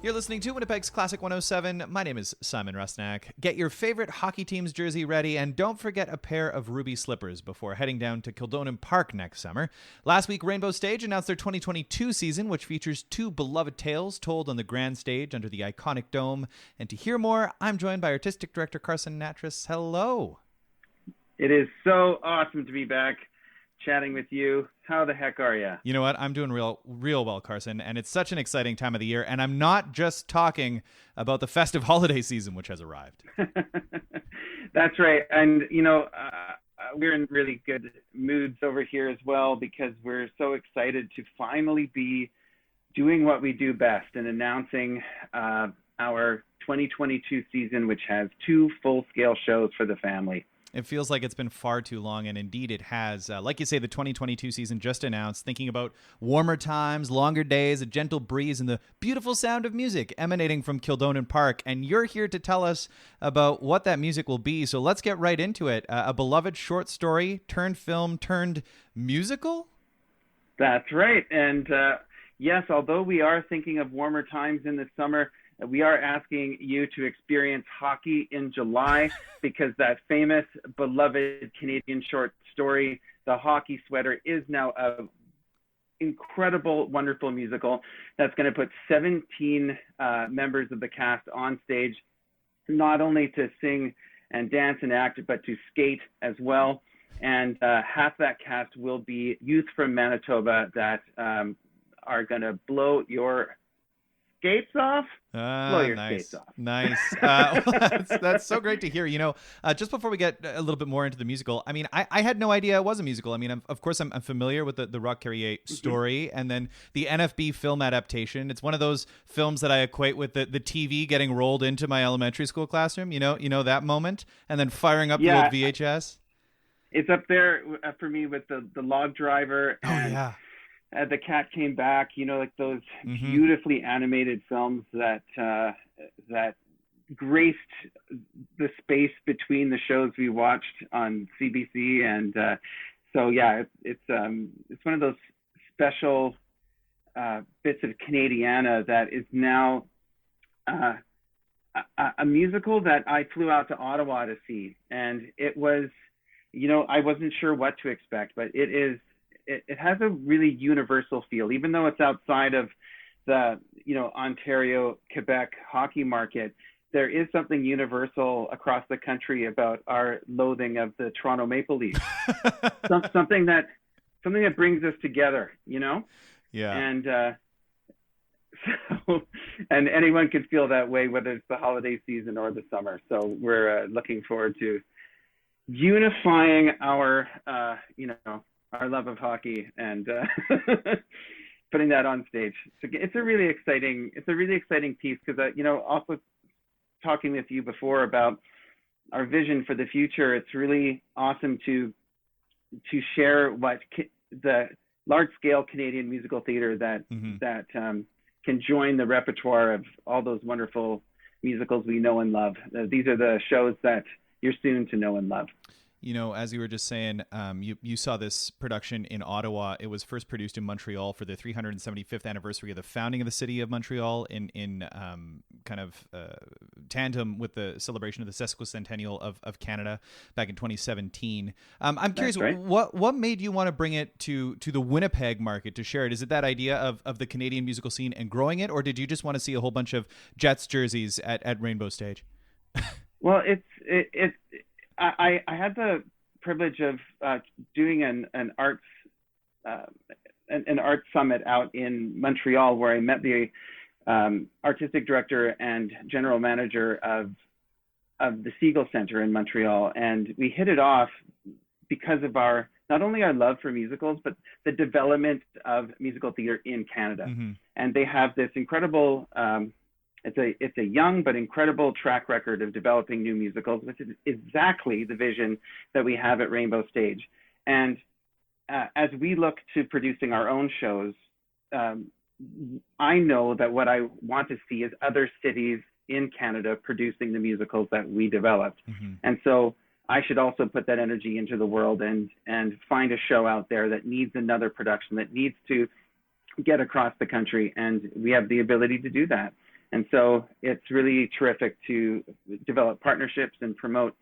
You're listening to Winnipeg's Classic 107. My name is Simon Rusnak. Get your favorite hockey team's jersey ready, and don't forget a pair of ruby slippers before heading down to Kildonan Park next summer. Last week, Rainbow Stage announced their 2022 season, which features two beloved tales told on the grand stage under the iconic dome. And to hear more, I'm joined by Artistic Director Carson Nattrass. Hello. It is so awesome to be back chatting with you. How the heck are you? You know what? I'm doing real well, Carson, and it's such an exciting time of the year. And I'm not just talking about the festive holiday season, which has arrived. That's right. And, you know, we're in really good moods over here as well because we're so excited to finally be doing what we do best and announcing our 2022 season, which has two full-scale shows for the family. It feels like it's been far too long, and indeed it has. Like you say, the 2022 season just announced, thinking about warmer times, longer days, a gentle breeze, and the beautiful sound of music emanating from Kildonan Park. And you're here to tell us about what that music will be, so let's get right into it. A beloved short story turned film turned musical? That's right. And yes, although we are thinking of warmer times in the summer, we are asking you to experience hockey in July because that famous, beloved Canadian short story, The Hockey Sweater, is now an incredible, wonderful musical that's going to put 17 members of the cast on stage, not only to sing and dance and act, but to skate as well. And half that cast will be youth from Manitoba that are going to blow your skates off. Blow your skates off. Nice. That's so great to hear. You know, just before we get a little bit more into the musical, I mean, I had no idea it was a musical. I mean, of course, I'm familiar with the Rock Carrier story and then the NFB film adaptation. It's one of those films that I equate with the TV getting rolled into my elementary school classroom. You know that moment, and then firing up the old VHS. It's up there for me with the log driver. And yeah. The Cat Came Back, you know, like those beautifully animated films that graced the space between the shows we watched on CBC, and so yeah, it's one of those special bits of Canadiana that is now a musical that I flew out to Ottawa to see, and it was, you know, I wasn't sure what to expect, but it has a really universal feel, even though it's outside of the, you know, Ontario, Quebec hockey market. There is something universal across the country about our loathing of the Toronto Maple Leafs. something that brings us together, you know? Yeah. And so, and anyone can feel that way, whether it's the holiday season or the summer. So we're looking forward to unifying our, you know, our love of hockey and putting that on stage. So it's a really exciting piece because, you know, also talking with you before about our vision for the future, it's really awesome to share what the large scale Canadian musical theater that can join the repertoire of all those wonderful musicals we know and love. These are the shows that you're soon to know and love. You know, as you were just saying, you saw this production in Ottawa. It was first produced in Montreal for the 375th anniversary of the founding of the city of Montreal in kind of tandem with the celebration of the sesquicentennial of Canada back in 2017. I'm curious, right. what made you want to bring it to the Winnipeg market to share it? Is it that idea of the Canadian musical scene and growing it, or did you just want to see a whole bunch of Jets jerseys at Rainbow Stage? Well, I had the privilege of doing an arts summit out in Montreal, where I met the artistic director and general manager of the Siegel Center in Montreal, and we hit it off because of not only our love for musicals, but the development of musical theater in Canada. And they have this incredible it's a young but incredible track record of developing new musicals, which is exactly the vision that we have at Rainbow Stage. And as we look to producing our own shows, I know that what I want to see is other cities in Canada producing the musicals that we developed. And so I should also put that energy into the world and find a show out there that needs another production, that needs to get across the country. And we have the ability to do that. And so it's really terrific to develop partnerships and promote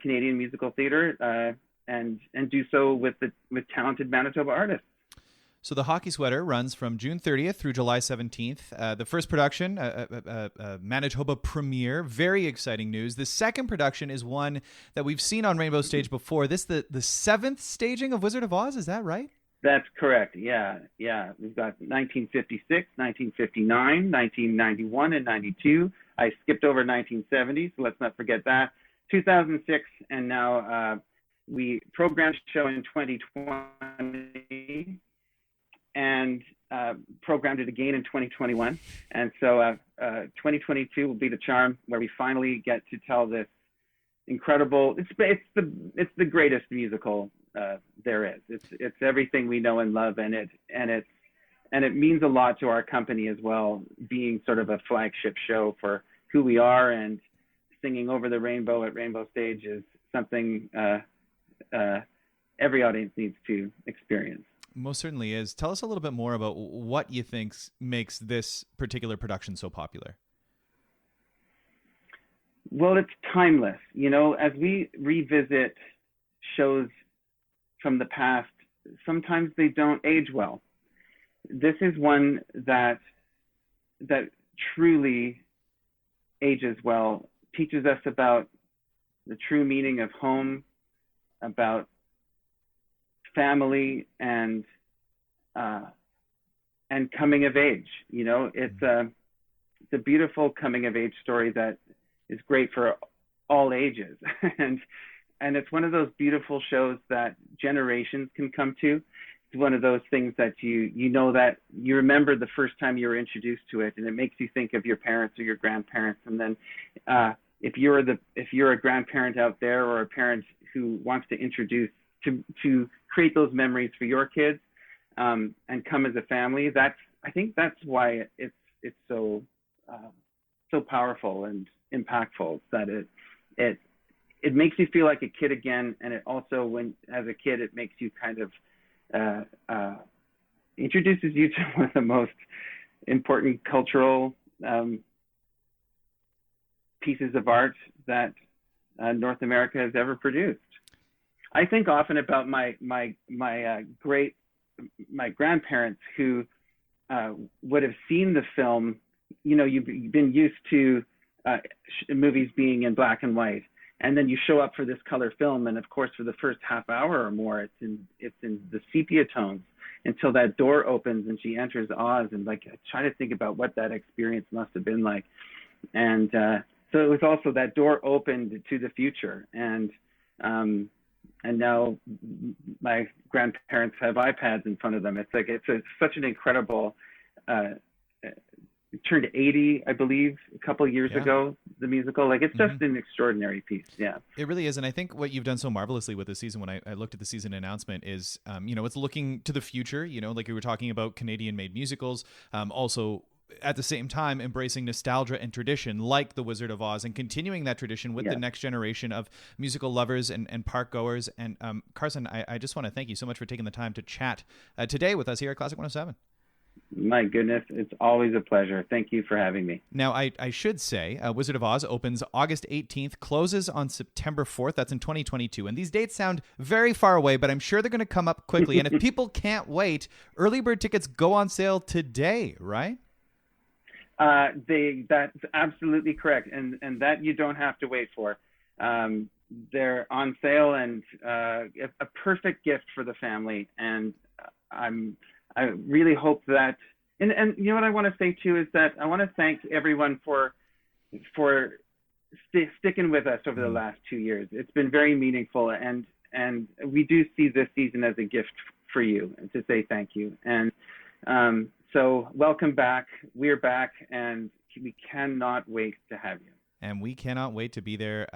Canadian musical theater and do so with talented Manitoba artists. So the hockey sweater runs from June 30th through July 17th. The first production, Manitoba premiere, very exciting news. The second production is one that we've seen on Rainbow Stage before. This the seventh staging of Wizard of Oz, is that right? That's correct. Yeah. We've got 1956, 1959, 1991, and 92. I skipped over 1970, so let's not forget that. 2006, and now we programmed the show in 2020 and programmed it again in 2021. And so 2022 will be the charm where we finally get to tell this incredible, it's the greatest musical there is. It's everything we know and love, and it means a lot to our company as well, being sort of a flagship show for who we are, and singing Over the Rainbow at Rainbow Stage is something every audience needs to experience. Most certainly is. Tell us a little bit more about what you think makes this particular production so popular. Well, it's timeless. You know, as we revisit shows from the past, sometimes they don't age well. This is one that truly ages well, teaches us about the true meaning of home, about family, and coming of age. You know, it's a beautiful coming of age story that is great for all ages, and it's one of those beautiful shows that generations can come to. It's one of those things that you know that you remember the first time you were introduced to it, and it makes you think of your parents or your grandparents. And then if you're a grandparent out there, or a parent who wants to introduce to create those memories for your kids, and come as a family, I think that's why it's so powerful and impactful, that it makes you feel like a kid again. And it also, when as a kid, it makes you kind of introduces you to one of the most important cultural pieces of art that North America has ever produced. I think often about my grandparents who would have seen the film. You know, you've been used to movies being in black and white, and then you show up for this color film, and of course for the first half hour or more, it's in the sepia tones until that door opens and she enters Oz. And like, I try to think about what that experience must have been like. And so it was also that door opened to the future, and now my grandparents have iPads in front of them. It's like it's such an incredible. It turned 80, I believe, a couple of years ago, the musical. Like, it's just an extraordinary piece. Yeah, it really is. And I think what you've done so marvelously with this season, when I looked at the season announcement, is, it's looking to the future, like we were talking about Canadian-made musicals, also at the same time embracing nostalgia and tradition like The Wizard of Oz, and continuing that tradition with the next generation of musical lovers and park goers. And Carson, I just want to thank you so much for taking the time to chat today with us here at Classic 107. My goodness, it's always a pleasure. Thank you for having me. Now, I should say, Wizard of Oz opens August 18th, closes on September 4th. That's in 2022. And these dates sound very far away, but I'm sure they're going to come up quickly. And if people can't wait, early bird tickets go on sale today, right? That's absolutely correct. And that you don't have to wait for. They're on sale, and a perfect gift for the family. And I really hope that, and you know what I want to say too, is that I want to thank everyone for sticking with us over the last 2 years. It's been very meaningful, and we do see this season as a gift for you, and to say thank you. And so welcome back. We're back, and we cannot wait to have you. And we cannot wait to be there.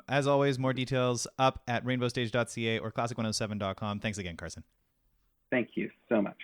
As always, more details up at rainbowstage.ca or classic107.com. Thanks again, Carson. Thank you so much.